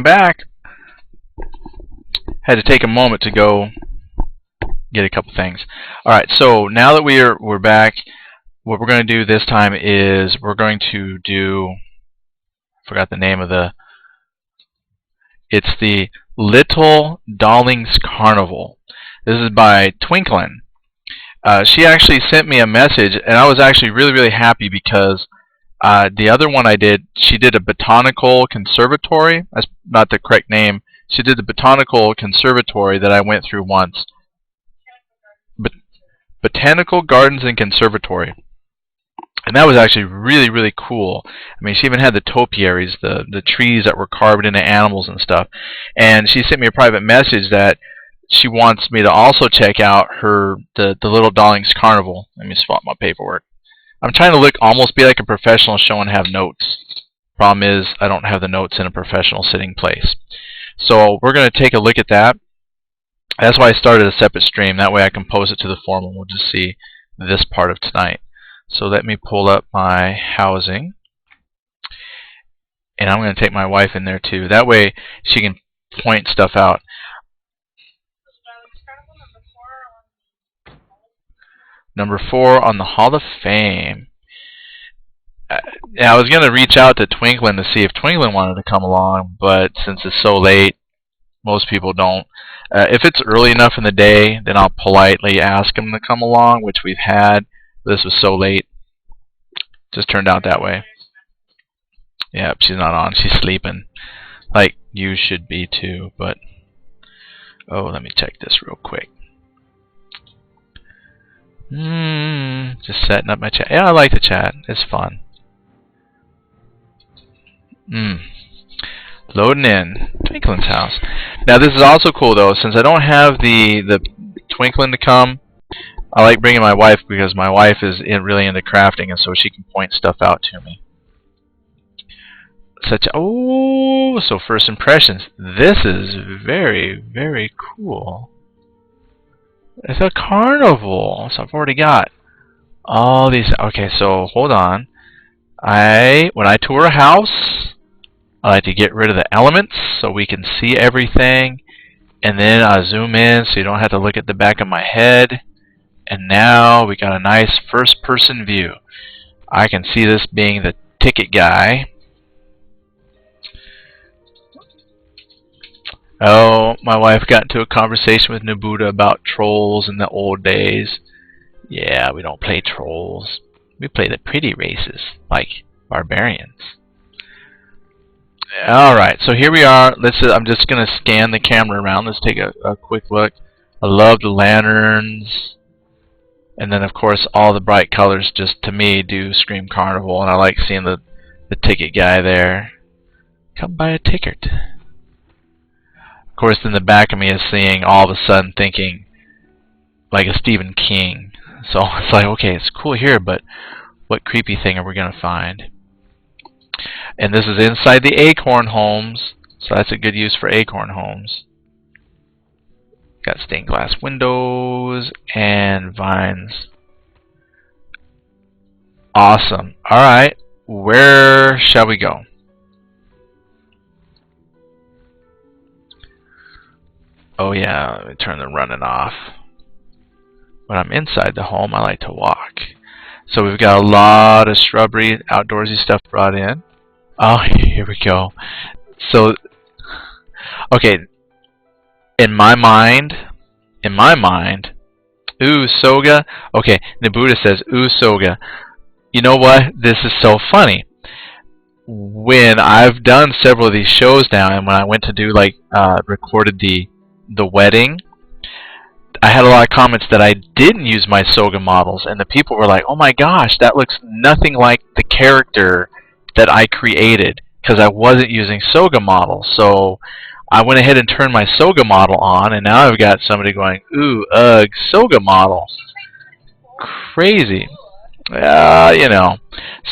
Back. Had to take a moment to go get a couple things. All right, so now that we're back, what we're going to do this time is we're going to do. I forgot the name of the. It's the Little Dahlings Carnival. This is by Twinklin. She actually sent me a message, and I was actually really happy because the other one I did, she did a botanical conservatory. That's not the correct name. She did the botanical conservatory that I went through once. Botanical Gardens and Conservatory. And that was actually really cool. I mean, she even had the topiaries, the trees that were carved into animals and stuff. And she sent me a private message that she wants me to also check out the Little Dahlings Carnival. Let me swap my paperwork. I'm trying to almost be like a professional show and have notes. Problem is, I don't have the notes in a professional sitting place. So we're going to take a look at that. That's why I started a separate stream. That way I can post it to the forum and we'll just see this part of tonight. So let me pull up my housing. And I'm going to take my wife in there too. That way she can point stuff out. Number 4 on the Hall of Fame. I was going to reach out to Twinklin to see if Twinklin wanted to come along, but since it's so late, most people don't. If it's early enough in the day, then I'll politely ask him to come along, which we've had. This was so late. Just turned out that way. Yep, she's not on. She's sleeping. Like you should be too, but... Oh, let me check this real quick. Just setting up my chat. Yeah, I like the chat. It's fun. Loading in. Twinklin's house. Now this is also cool though, since I don't have the Twinklin to come, I like bringing my wife because my wife is really into crafting, and so she can point stuff out to me. So first impressions. This is very cool. It's a carnival. So I've already got all these. Okay, so hold on. When I tour a house, I like to get rid of the elements so we can see everything, and then I zoom in so you don't have to look at the back of my head. And now we got a nice first-person view. I can see this being the ticket guy. Oh, my wife got into a conversation with Nabuta about trolls in the old days. Yeah, we don't play trolls. We play the pretty races, like barbarians. Alright, so here we are. I'm just going to scan the camera around. Let's take a quick look. I love the lanterns. And then, of course, all the bright colors just, to me, do scream Carnival. And I like seeing the ticket guy there. Come buy a ticket. Of course, in the back of me is seeing, all of a sudden, thinking like a Stephen King. So it's like, okay, it's cool here, but what creepy thing are we going to find? And this is inside the Acorn homes. So that's a good use for Acorn homes. Got stained glass windows and vines. Awesome. Alright, where shall we go? Oh yeah, let me turn the running off. When I'm inside the home, I like to walk. So we've got a lot of shrubbery, outdoorsy stuff brought in. Oh, here we go. So, okay. In my mind, ooh, Soga. Okay, Nabuta says, ooh, Soga. You know what? This is so funny. When I've done several of these shows now, and when I went to do, recorded the wedding, I had a lot of comments that I didn't use my Soga models, and the people were like, oh my gosh, that looks nothing like the character that I created, because I wasn't using Soga models. So I went ahead and turned my Soga model on, and now I've got somebody going, ooh, ugh, Soga model. Crazy. You know.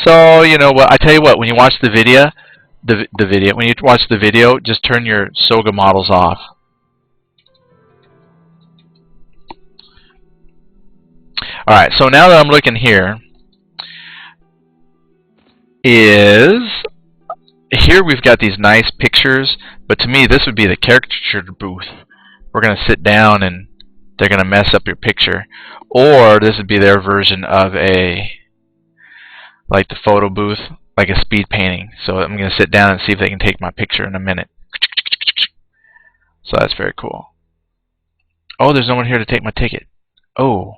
So, you know what, I tell you what, when you watch the video, when you watch the video, just turn your Soga models off. Alright, so now that I'm looking here, here we've got these nice pictures But to me, this would be the caricatured booth. We're going to sit down and they're going to mess up your picture. Or this would be their version of like the photo booth, like a speed painting. So I'm going to sit down and see if they can take my picture in a minute. So that's very cool. Oh, there's no one here to take my ticket. Oh.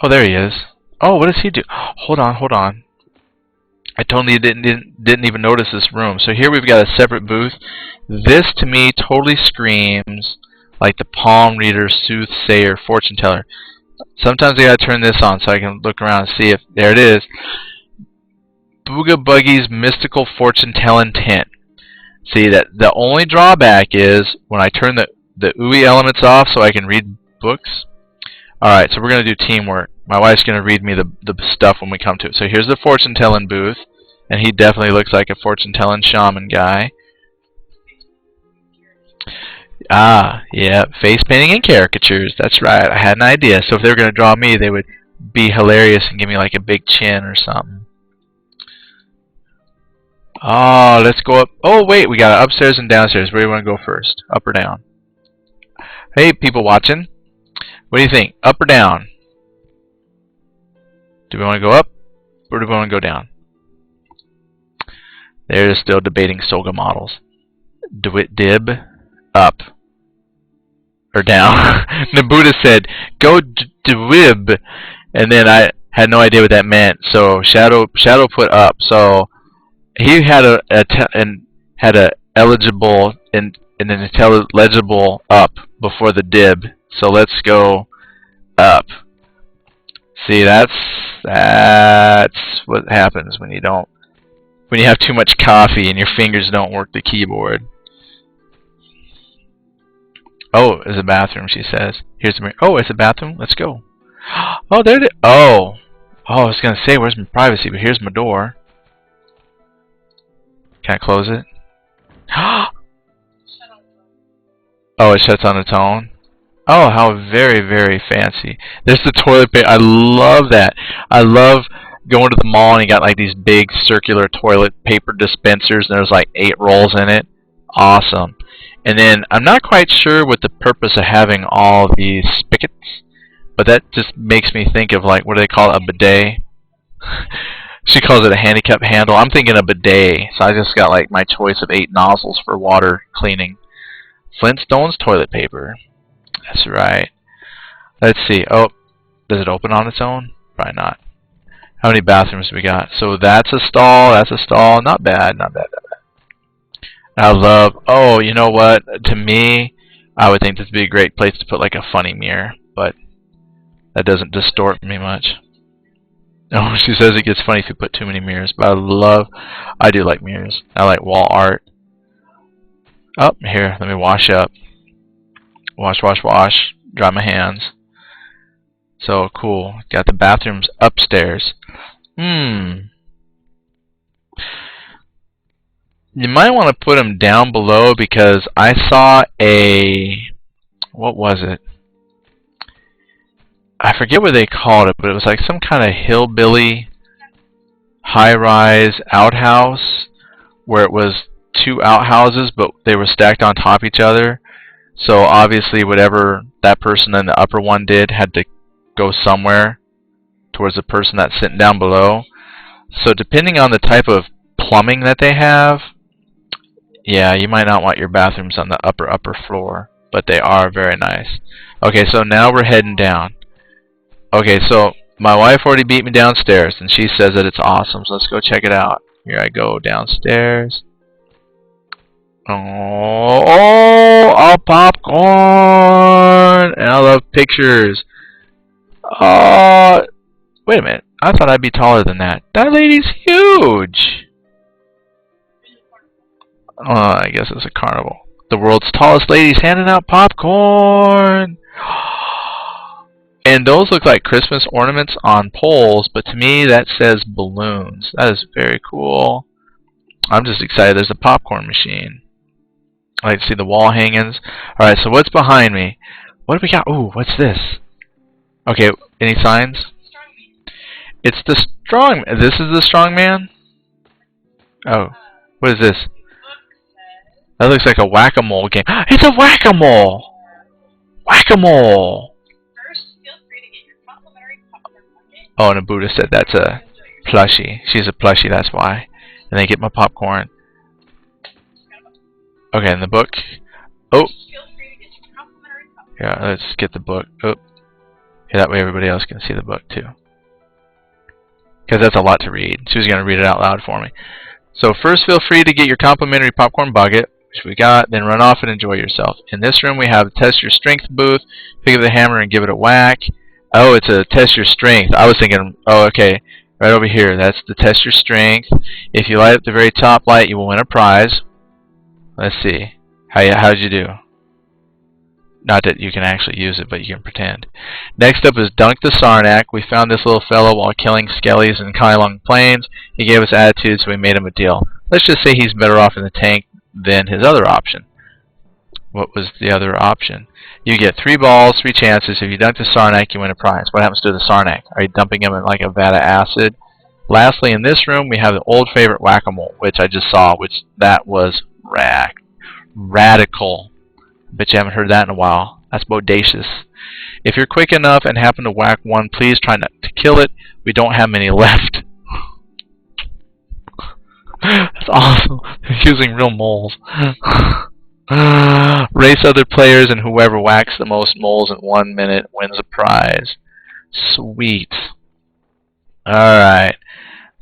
Oh, there he is. Oh, what does he do? Hold on, hold on. I totally didn't even notice this room. So here we've got a separate booth. This to me totally screams like the palm reader, soothsayer, fortune teller. Sometimes I gotta turn this on so I can look around and see if there it is. Booga Buggy's mystical fortune telling tent. See that the only drawback is when I turn the ooey elements off so I can read books. Alright, so we're gonna do teamwork. My wife's gonna read me the stuff when we come to it. So here's the fortune telling booth, and he definitely looks like a fortune telling shaman guy. Ah, yeah, face painting and caricatures. That's right. I had an idea. So if they were going to draw me, they would be hilarious and give me like a big chin or something. Oh, let's go up. Oh, wait, we got upstairs and downstairs. Where do you want to go first? Up or down? Hey, people watching. What do you think? Up or down? Do we want to go up or do we want to go down? They're still debating Soga models. DeWitt Dib. Up or down. Nabuda said, "Go Dwib," and then I had no idea what that meant. So Shadow put up. So he had a eligible and an intelligible up before the dib. So let's go up. See, that's what happens when you have too much coffee and your fingers don't work the keyboard. Oh, it's a bathroom, she says. Here's the mirror. Oh, it's a bathroom. Let's go. Oh, there it is. Oh, I was going to say, where's my privacy? But here's my door. Can I close it? Oh, it shuts on its own. Oh, how very, very fancy. There's the toilet paper. I love that. I love going to the mall and you got like these big circular toilet paper dispensers and there's like 8 rolls in it. Awesome. And then I'm not quite sure what the purpose of having all these spigots, but that just makes me think of like, what do they call it, a bidet? She calls it a handicap handle. I'm thinking a bidet, so I just got like my choice of 8 nozzles for water cleaning. Flintstones toilet paper. That's right. Let's see. Oh, does it open on its own? Probably not. How many bathrooms do we got? So that's a stall. That's a stall. Not bad. Not bad. I love, oh, you know what? To me, I would think this would be a great place to put like a funny mirror, but that doesn't distort me much. Oh, she says it gets funny if you put too many mirrors, but I do like mirrors. I like wall art. Oh, here, let me wash up. Wash, wash, wash. Dry my hands. So cool. Got the bathrooms upstairs. You might want to put them down below because I saw what was it? I forget what they called it, but it was like some kind of hillbilly high-rise outhouse where it was 2 outhouses, but they were stacked on top of each other. So obviously whatever that person in the upper one did had to go somewhere towards the person that's sitting down below. So depending on the type of plumbing that they have, yeah, you might not want your bathrooms on the upper floor, but they are very nice. Okay, so now we're heading down. Okay, so my wife already beat me downstairs, and she says that it's awesome, so let's go check it out. Here I go downstairs. Oh, popcorn! And I love pictures. Wait a minute. I thought I'd be taller than that. That lady's huge! I guess it's a carnival. The world's tallest lady's handing out popcorn! And those look like Christmas ornaments on poles, but to me that says balloons. That is very cool. I'm just excited there's a popcorn machine. I like to see the wall hangings. Alright, so what's behind me? What do we got? Ooh, what's this? Okay, any signs? It's the strong. This is the strong man? Oh, what is this? That looks like a whack-a-mole game. It's a whack-a-mole! Whack-a-mole! Oh, and a Buddha said that's a plushie. She's a plushie, that's why. And then get my popcorn. Okay, and the book. Oh! Yeah, let's get the book. Oh. Yeah, that way everybody else can see the book, too. Because that's a lot to read. She was going to read it out loud for me. So first, feel free to get your complimentary popcorn bucket, which we got, then run off and enjoy yourself. In this room, we have Test Your Strength booth. Pick up the hammer and give it a whack. Oh, it's a Test Your Strength. I was thinking, oh, okay, right over here. That's the Test Your Strength. If you light up the very top light, you will win a prize. Let's see. How'd you do? Not that you can actually use it, but you can pretend. Next up is Dunk the Sarnak. We found this little fellow while killing skellies in Kailung Plains. He gave us attitude, so we made him a deal. Let's just say he's better off in the tank than his other option. What was the other option? You get 3 balls, 3 chances. If you dunk the Sarnak, you win a prize. What happens to the Sarnak? Are you dumping him in like a vat of acid? Lastly, in this room, we have the old favorite whack-a-mole, which I just saw, which that was radical. Bet you haven't heard that in a while. That's bodacious. If you're quick enough and happen to whack one, please try not to kill it. We don't have many left. That's awesome. They're using real moles. Race other players, and whoever whacks the most moles in 1 minute wins a prize. Sweet. Alright.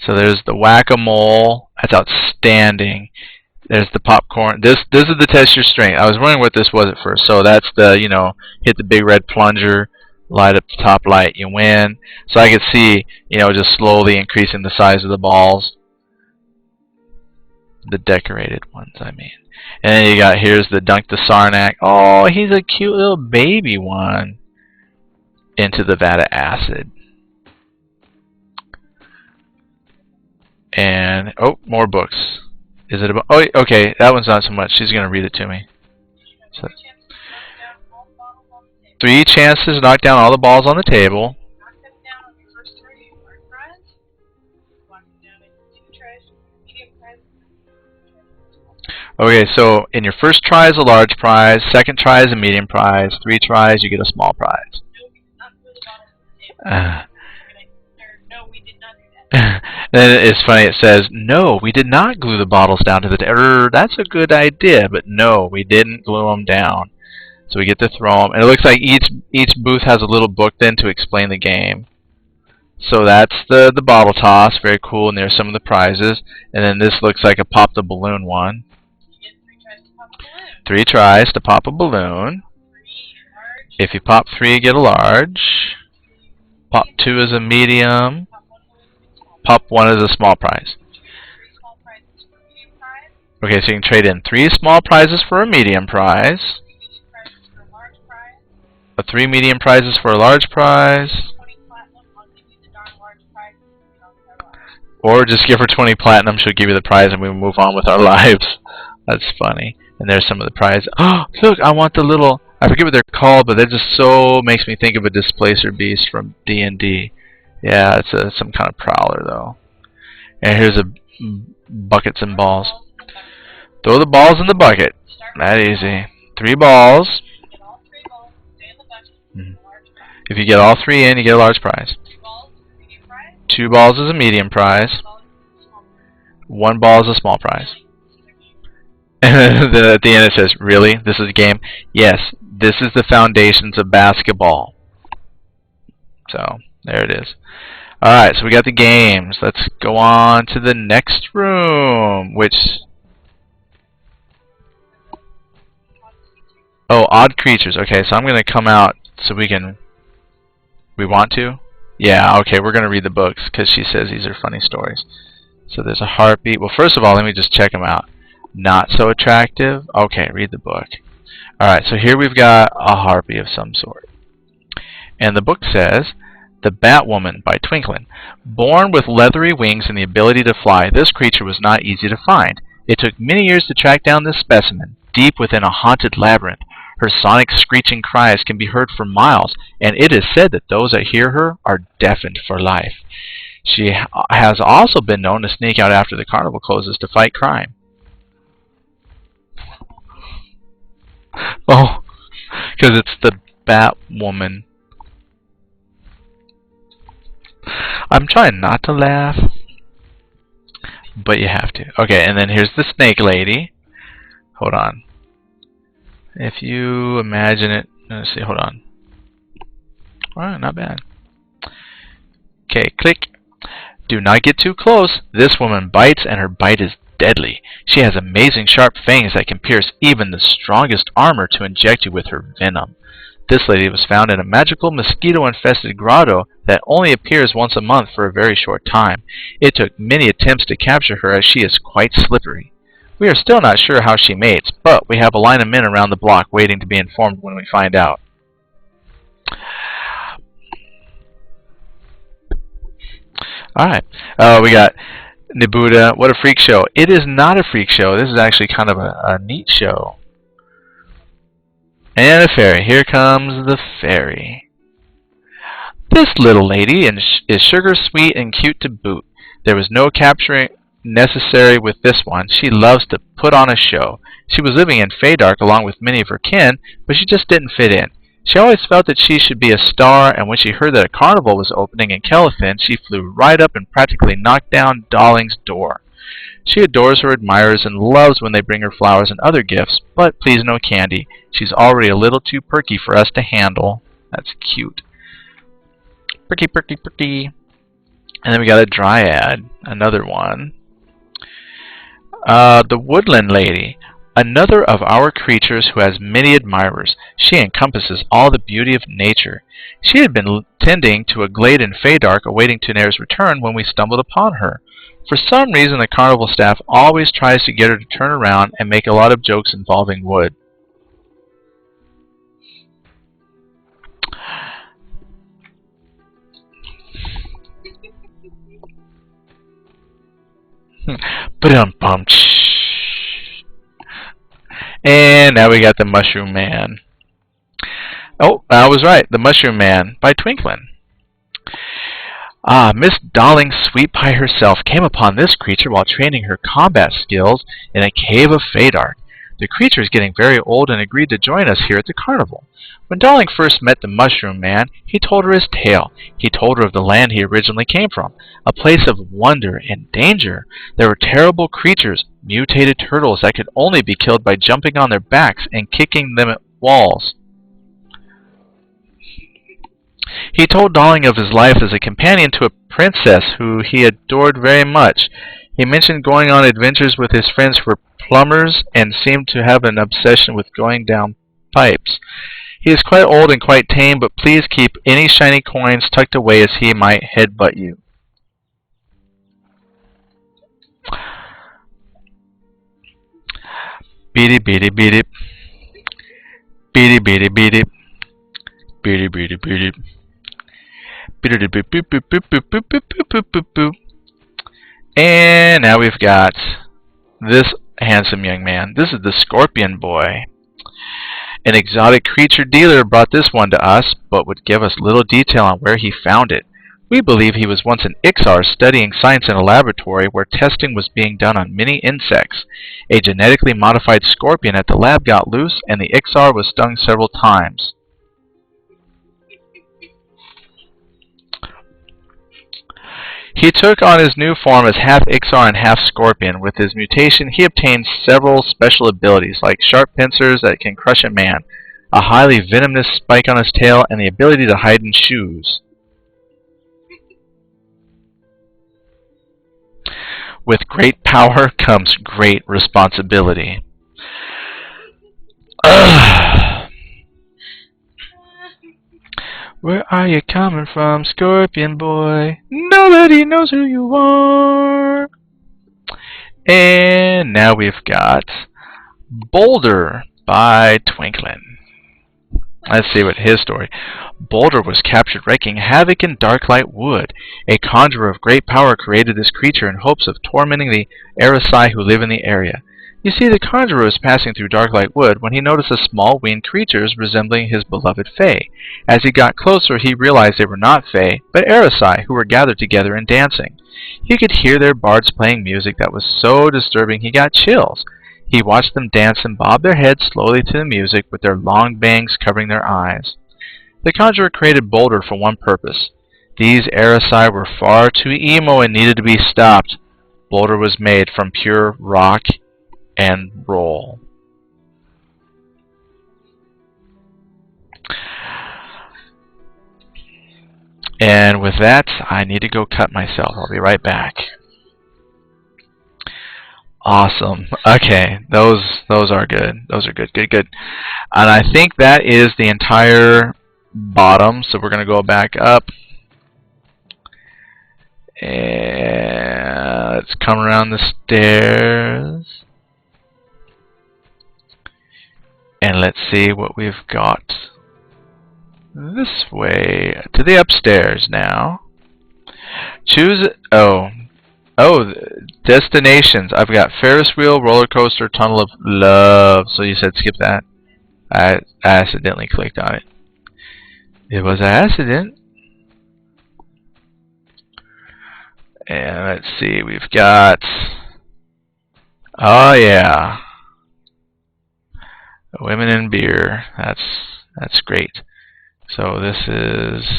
So there's the whack-a-mole. That's outstanding. There's the popcorn. This is the Test Your Strength. I was wondering what this was at first. So that's the, you know, hit the big red plunger, light up the top light, you win. So I could see, you know, just slowly increasing the size of the balls. The decorated ones, I mean. And then you got, here's the Dunk the Sarnak. Oh, he's a cute little baby one. Into the vat of acid. And, oh, more books. Is it about? Oh, okay. That one's not so much. She's gonna read it to me. So, 3 chances to knock down all the balls on the table. Okay, so in your first try is a large prize, second try is a medium prize, 3 tries you get a small prize. Then it's funny, it says, no, we did not glue the bottles down to the table. That's a good idea, but no, we didn't glue them down. So we get to throw them. And it looks like each booth has a little book then to explain the game. So that's the bottle toss, very cool, and there's some of the prizes. And then this looks like a pop the balloon one. 3 tries to pop a balloon. If you pop 3, you get a large. Pop 2 is a medium. Pop 1 is a small prize. Okay, so you can trade in 3 small prizes for a medium prize. 3 medium prizes for a large prize. Or just give her 20 platinum, she'll give you the prize and we move on with our lives. That's funny. And there's some of the prizes. Oh, look, I want the little, I forget what they're called, but that just so makes me think of a displacer beast from D&D. Yeah, it's some kind of prowler, though. And here's a buckets and balls. Throw the balls in the bucket. That easy. 3 balls. If you get all 3 in, you get a large prize. 2 balls is a medium prize. 1 ball is a small prize. And then at the end it says, really? This is a game? Yes, this is the foundations of basketball. So, there it is. Alright, so we got the games. Let's go on to the next room, which... Oh, odd creatures. Okay, so I'm going to come out so we can... We want to? Yeah, okay, we're going to read the books because she says these are funny stories. So there's a heartbeat. Well, first of all, let me just check them out. Not so attractive? Okay, read the book. Alright, so here we've got a harpy of some sort. And the book says, The Batwoman by Twinklin. Born with leathery wings and the ability to fly, this creature was not easy to find. It took many years to track down this specimen, deep within a haunted labyrinth. Her sonic screeching cries can be heard for miles, and it is said that those that hear her are deafened for life. She has also been known to sneak out after the carnival closes to fight crime. Oh, because it's the Batwoman. I'm trying not to laugh, but you have to. Okay, and then here's the snake lady. Hold on. If you imagine it, let's see, hold on. Alright, not bad. Okay, click. Do not get too close. This woman bites, and her bite is deadly. She has amazing sharp fangs that can pierce even the strongest armor to inject you with her venom. This lady was found in a magical mosquito-infested grotto that only appears once a month for a very short time. It took many attempts to capture her as she is quite slippery. We are still not sure how she mates, but we have a line of men around the block waiting to be informed when we find out. Alright, we got Nebuda. What a freak show. It is not a freak show. This is actually kind of a neat show. And a fairy. Here comes the fairy. This little lady is sugar sweet and cute to boot. There was no capturing necessary with this one. She loves to put on a show. She was living in Feydark along with many of her kin, but she just didn't fit in. She always felt that she should be a star, and when she heard that a carnival was opening in Kelefin, she flew right up and practically knocked down Dahlings' door. She adores her admirers and loves when they bring her flowers and other gifts, but please no candy. She's already a little too perky for us to handle. That's cute. Perky, perky, perky. And then we got a dryad, another one. The woodland lady. Another of our creatures who has many admirers. She encompasses all the beauty of nature. She had been tending to a glade in Feydark awaiting Tuner's return when we stumbled upon her. For some reason, the carnival staff always tries to get her to turn around and make a lot of jokes involving wood. Ba-dum-bum. And now we got the Mushroom Man. Oh, I was right. The Mushroom Man by Twinklin. Miss Dahlings Sweet Pie herself came upon this creature while training her combat skills in a cave of Feydark. The creature is getting very old and agreed to join us here at the carnival. When Dahling first met the Mushroom Man, he told her his tale. He told her of the land he originally came from, a place of wonder and danger. There were terrible creatures, mutated turtles that could only be killed by jumping on their backs and kicking them at walls. He told Dahling of his life as a companion to a princess who he adored very much. He mentioned going on adventures with his friends who were plumbers and seemed to have an obsession with going down pipes. He is quite old and quite tame, but please keep any shiny coins tucked away as he might headbutt you. Beady beady beady. Beady beady beady. Beady beady beady. And now we've got this handsome young man. This is the Scorpion Boy. An exotic creature dealer brought this one to us, but would give us little detail on where he found it. We believe he was once an Ixar studying science in a laboratory where testing was being done on many insects. A genetically modified scorpion at the lab got loose, and the Ixar was stung several times. He took on his new form as half Ixar and half Scorpion. With his mutation, he obtained several special abilities, like sharp pincers that can crush a man, a highly venomous spike on his tail, and the ability to hide in shoes. With great power comes great responsibility. Where are you coming from, Scorpion Boy? Nobody knows who you are. And now we've got Boulder by Twinklin. Let's see what his story. Boulder was captured wreaking havoc in Darklight Wood. A conjurer of great power created this creature in hopes of tormenting the Erisai who live in the area. You see, the conjurer was passing through Darklight Wood when he noticed small winged creatures resembling his beloved Fae. As he got closer, he realized they were not Fae, but Erisai, who were gathered together and dancing. He could hear their bards playing music that was so disturbing he got chills. He watched them dance and bob their heads slowly to the music with their long bangs covering their eyes. The conjurer created Boulder for one purpose. These Arasai were far too emo and needed to be stopped. Boulder was made from pure rock and roll. And with that, I need to go cut myself. I'll be right back. Awesome. Okay, those are good. Those are good. Good. And I think that is the entire bottom. So we're going to go back up. And let's come around the stairs. And let's see what we've got. This way to the upstairs now. Choose destinations. I've got Ferris wheel, roller coaster, tunnel of love. So you said skip that. I accidentally clicked on it. It was an accident. And let's see, we've got, oh yeah, women and beer. That's great. So this is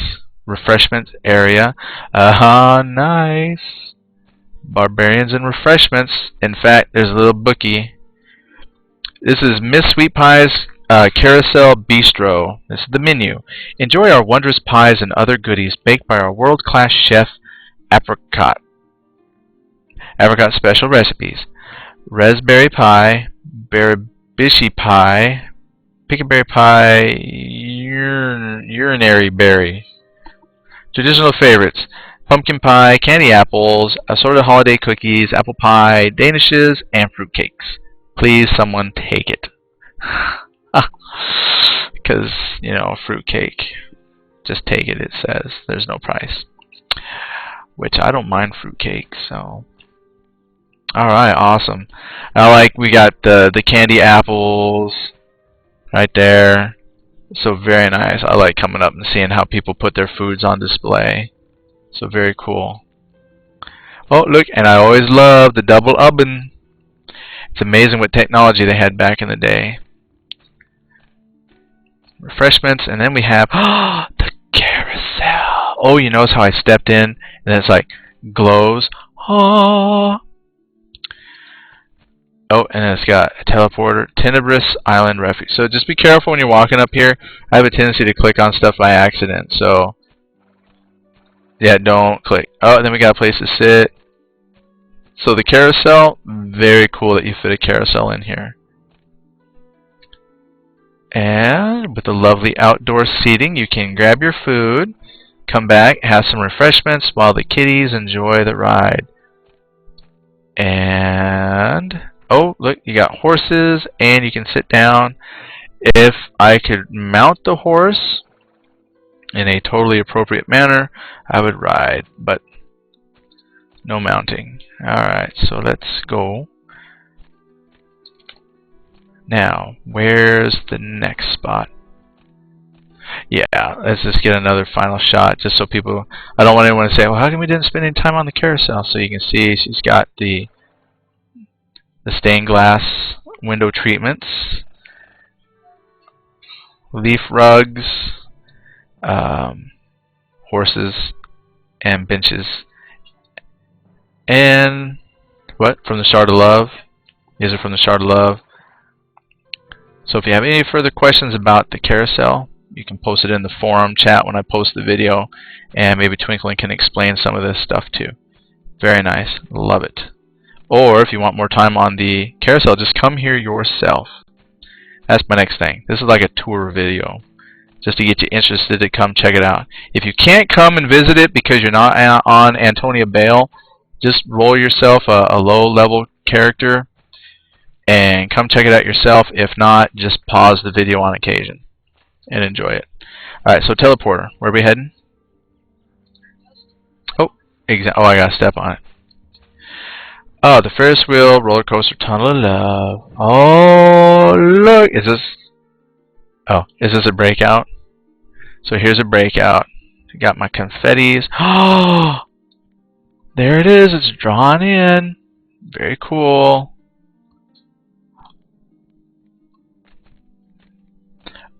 refreshment area. Nice. Barbarians and refreshments. In fact, there's a little bookie. This is Miss Sweet Pie's Carousel Bistro. This is the menu. Enjoy our wondrous pies and other goodies baked by our world-class chef, Apricot. Apricot special recipes. Raspberry pie, Barabishi pie, pickaberry pie, urinary berry. Traditional favorites: pumpkin pie, candy apples, assorted holiday cookies, apple pie, danishes, and fruitcakes. Please, someone take it. Because, you know, fruitcake. Just take it, it says. There's no price. Which I don't mind fruitcake, so. Alright, awesome. We got the candy apples right there. So very nice. I like coming up and seeing how people put their foods on display. So very cool. Oh, look, and I always love the double oven. It's amazing what technology they had back in the day. Refreshments, and then we have the carousel. Oh, you notice how I stepped in and it's like glows. Oh, and it's got a teleporter, Tenebrous Island Refuge. So just be careful when you're walking up here. I have a tendency to click on stuff by accident, so yeah, don't click. Oh, and then we got a place to sit. So the carousel, very cool that you fit a carousel in here. And with the lovely outdoor seating, you can grab your food, come back, have some refreshments while the kiddies enjoy the ride. And oh, look, you got horses, and you can sit down. If I could mount the horse in a totally appropriate manner, I would ride, but no mounting. Alright, so let's go. Now, where's the next spot? Yeah, let's just get another final shot just so people, I don't want anyone to say, well, how come we didn't spend any time on the carousel? So you can see she's got the stained glass window treatments, leaf rugs, horses, and benches. And what? From the Shard of Love. These are from the Shard of Love. So if you have any further questions about the carousel, you can post it in the forum chat when I post the video, and maybe Twinklin can explain some of this stuff too. Very nice. Love it. Or if you want more time on the carousel, just come here yourself. That's my next thing. This is like a tour video, just to get you interested to come check it out. If you can't come and visit it because you're not on Antonia Bale, just roll yourself a low-level character and come check it out yourself. If not, just pause the video on occasion and enjoy it. Alright, so teleporter. Where are we heading? Oh, I gotta step on it. Oh, the Ferris wheel, roller coaster, tunnel of love. Oh, look! Is this a breakout? So here's a breakout. I got my confettis. Oh, there it is. It's drawn in. Very cool.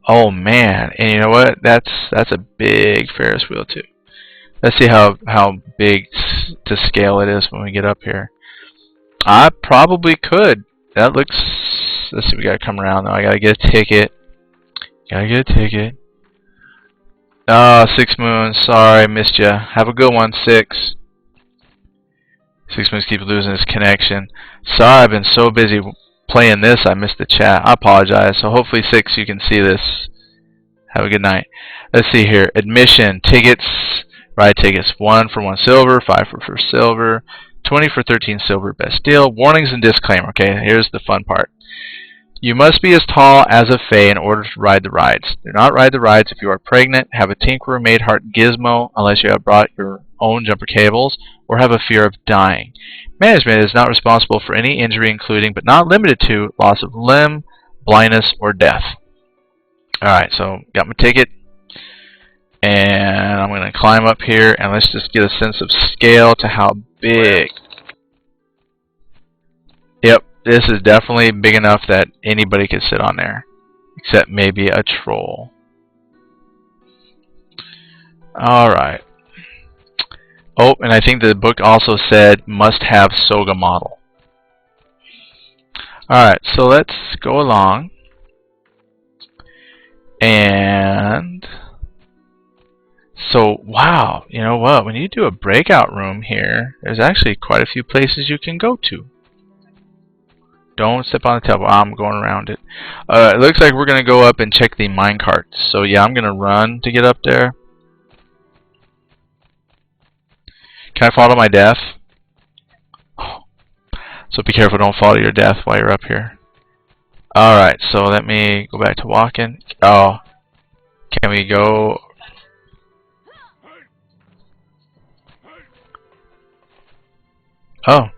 Oh man, and you know what? That's a big Ferris wheel too. Let's see how big to scale it is when we get up here. I probably could. That looks. Let's see. We gotta come around though. I gotta get a ticket. Gotta get a ticket. Oh, Six Moons. Sorry, missed ya. Have a good one, Six. Six Moons keeps losing his connection. Sorry, I've been so busy playing this, I missed the chat. I apologize. So hopefully, Six, you can see this. Have a good night. Let's see here. Admission tickets. Ride tickets. 1 for 1 silver. 5 for silver. 20 for 13 silver. Best deal. Warnings and disclaimer. Okay, here's the fun part. You must be as tall as a fae in order to ride the rides. Do not ride the rides if you are pregnant, have a Tinkerer Made Heart gizmo unless you have brought your own jumper cables, or have a fear of dying. Management is not responsible for any injury including, but not limited to, loss of limb, blindness, or death. Alright, so got my ticket. And I'm going to climb up here and let's just get a sense of scale to how big. Yep, this is definitely big enough that anybody could sit on there. Except maybe a troll. Alright. Oh, and I think the book also said must have Soga model. Alright, so let's go along. And so, wow, you know what? When you do a breakout room here, there's actually quite a few places you can go to. Don't step on the table. I'm going around it. It looks like we're going to go up and check the minecarts. So yeah, I'm going to run to get up there. Can I fall to my death? So be careful, don't fall to your death while you're up here. Alright, so let me go back to walking. Oh, can we go... Oh.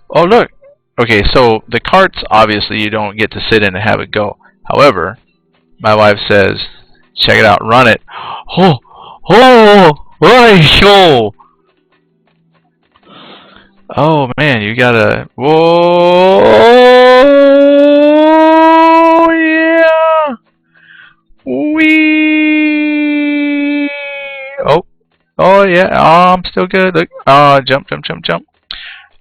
Oh, look. Okay, so the carts, obviously, you don't get to sit in and have it go. However, my wife says, check it out, run it. Oh! Oh! Oh! Oh, man, you gotta... Whoa! Yeah! Wee! Oh. Oh, yeah. Oh, I'm still good. Look. Oh, jump, jump, jump, jump.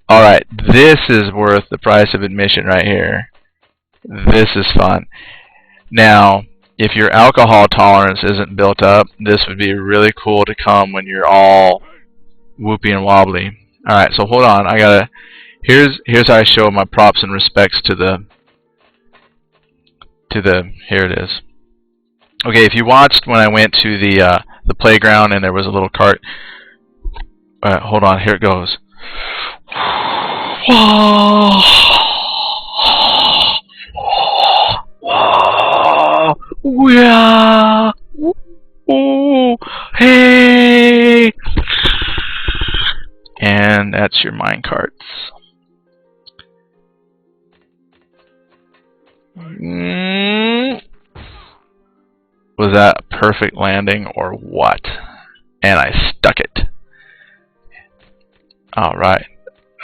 Alright, this is worth the price of admission right here. This is fun. Now, if your alcohol tolerance isn't built up, this would be really cool to come when you're all whoopy and wobbly. Alright, so hold on. I gotta... Here's how I show my props and respects to the... Here it is. Okay, if you watched when I went to the playground and there was a little cart... hold on, here it goes. Yeah. Oh, hey. And that's your minecarts. Was that a perfect landing or what? And I stuck it. Alright.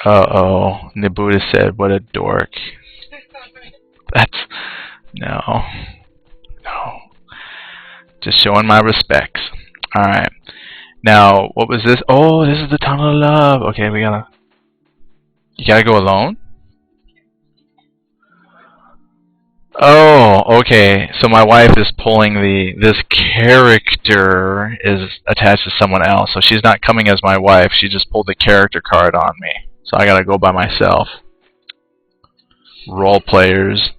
Uh-oh. Nabuta said, what a dork. That's... No. No. Just showing my respects. Alright. Now, what was this? Oh, this is the Tunnel of Love. Okay, we gotta... You gotta go alone? Oh, okay. So my wife is pulling the... This character is attached to someone else. So she's not coming as my wife. She just pulled the character card on me. So I gotta go by myself. Role players.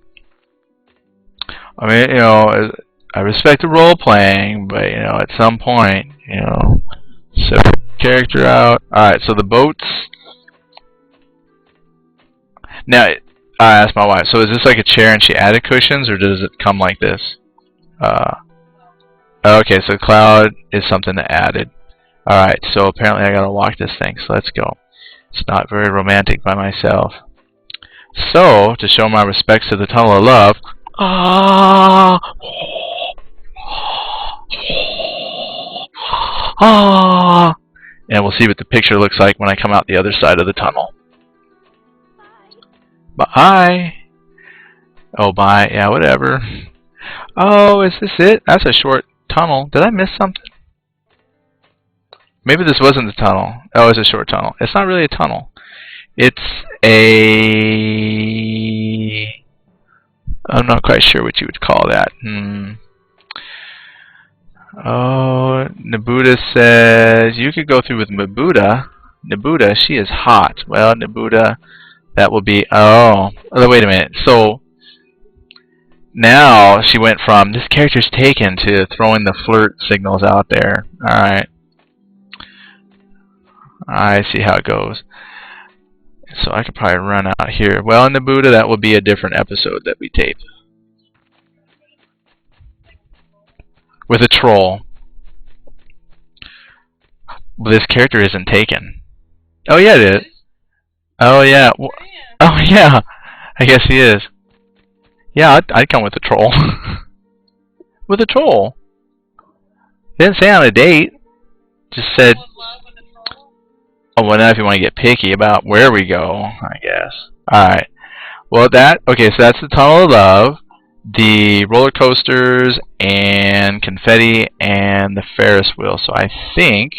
I mean, you know, I respect the role playing, but you know, at some point, you know, set the character out. Alright, so the boats. Now, I asked my wife, so is this like a chair and she added cushions, or does it come like this? Okay, so cloud is something that added. Alright, so apparently I gotta walk this thing, so let's go. It's not very romantic by myself. So, to show my respects to the Tunnel of Love, and we'll see what the picture looks like when I come out the other side of the tunnel. Bye. Oh, bye. Yeah, whatever. Oh, is this it? That's a short tunnel. Did I miss something? Maybe this wasn't the tunnel. Oh, it's a short tunnel. It's not really a tunnel. It's a... I'm not quite sure what you would call that. Oh, Nabuda says you could go through with Mabuda. Nabuda, she is hot. Well, Nabuda, that will be... Oh, wait a minute. So now she went from this character's taken to throwing the flirt signals out there. Alright. I see how it goes. So I could probably run out here. Well, in Nabuda, that will be a different episode that we tape. With a troll. Well, this character isn't taken. Oh, yeah, it is. Oh, yeah. Oh, yeah. I guess he is. Yeah, I'd come with a troll. With a troll. Didn't say on a date. Just said... Oh, well, now if you want to get picky about where we go, I guess. Alright. Well, okay, so that's the Tunnel of Love, the roller coasters, and confetti, and the Ferris wheel. So I think,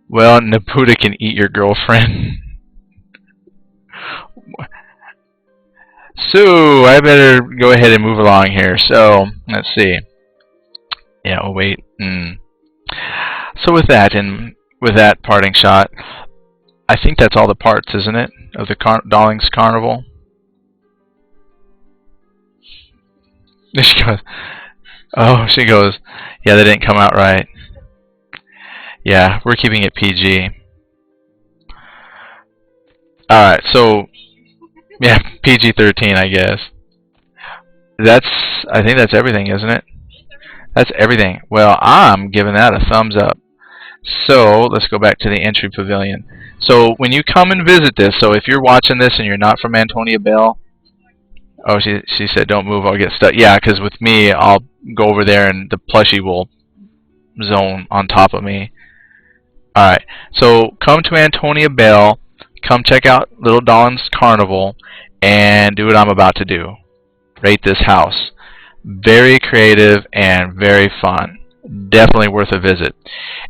well, Nabuda can eat your girlfriend. So, I better go ahead and move along here. So, let's see. Yeah, oh, wait. So with that, and with that parting shot, I think that's all the parts, isn't it, of the Dahlings Carnival? She goes, oh, she goes, yeah, that didn't come out right. Yeah, we're keeping it PG. Alright, so, yeah, PG-13, I guess. I think that's everything, isn't it? That's everything. Well, I'm giving that a thumbs up. So, let's go back to the entry pavilion. So, when you come and visit this, so if you're watching this and you're not from Antonia Bell, oh, she said don't move, I'll get stuck. Yeah, because with me, I'll go over there and the plushie will zone on top of me. Alright, so come to Antonia Bell, come check out Little Dahlings Carnival, and do what I'm about to do. Rate this house. Very creative and very fun. Definitely worth a visit.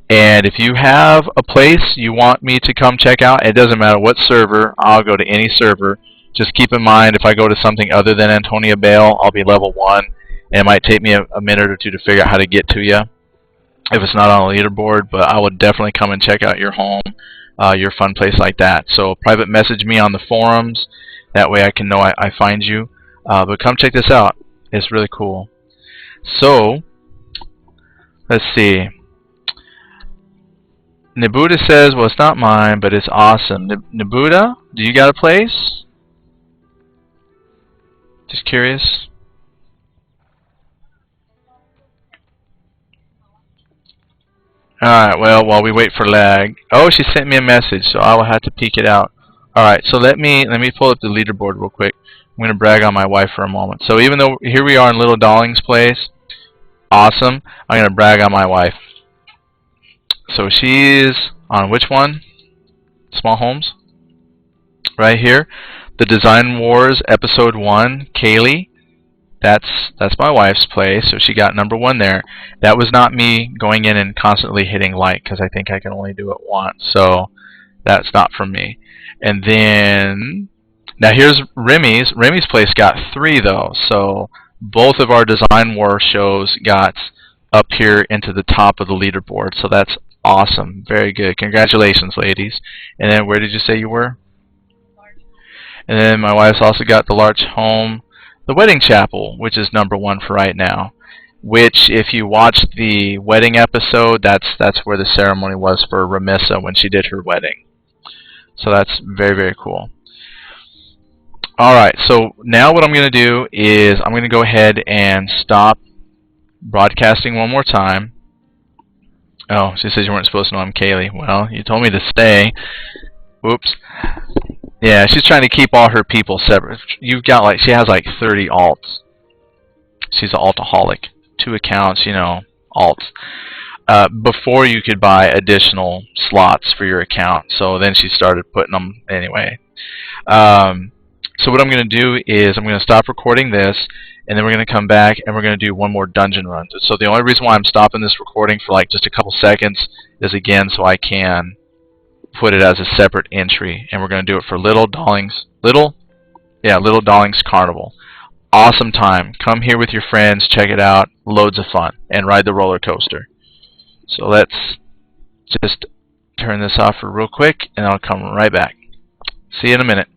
And if you have a place you want me to come check out, it doesn't matter what server, I'll go to any server. Just keep in mind, if I go to something other than Antonia Bell, I'll be level 1, and it might take me a minute or two to figure out how to get to you if it's not on a leaderboard, but I will definitely come and check out your home, your fun place like that. So private message me on the forums, that way I can know I find you. But come check this out. It's really cool. So, let's see. Nabuda says, well, it's not mine, but it's awesome. Nabuda, do you got a place? Just curious. Alright, well, while we wait for lag. Oh, she sent me a message, so I will have to peek it out. Alright, so let me pull up the leaderboard real quick. I'm going to brag on my wife for a moment. So even though here we are in Little Dahlings Place, awesome, I'm going to brag on my wife. So she's on which one? Small Homes? Right here. The Design Wars Episode 1, Kaylee. That's my wife's place, so she got #1 there. That was not me going in and constantly hitting like, because I think I can only do it once. So that's not from me. And then... Now here's Remy's. Remy's place got 3 though, so both of our Design War shows got up here into the top of the leaderboard, so that's awesome. Very good. Congratulations, ladies. And then where did you say you were? And then my wife's also got the Larch Home, the Wedding Chapel, which is #1 for right now. Which, if you watched the wedding episode, that's where the ceremony was for Remissa when she did her wedding. So that's very, very cool. Alright, so now what I'm going to do is I'm going to go ahead and stop broadcasting one more time. Oh, she says you weren't supposed to know I'm Kaylee. Well, you told me to stay. Whoops. Yeah, she's trying to keep all her people separate. You've got like, she has like 30 alts. She's an altaholic. 2 accounts, you know, alts. Before you could buy additional slots for your account. So then she started putting them anyway. So what I'm going to do is I'm going to stop recording this, and then we're going to come back and we're going to do one more dungeon run. So the only reason why I'm stopping this recording for like just a couple seconds is again so I can put it as a separate entry, and we're going to do it for Little Dahlings Carnival. Awesome time. Come here with your friends, check it out, loads of fun, and ride the roller coaster. So let's just turn this off for real quick, and I'll come right back. See you in a minute.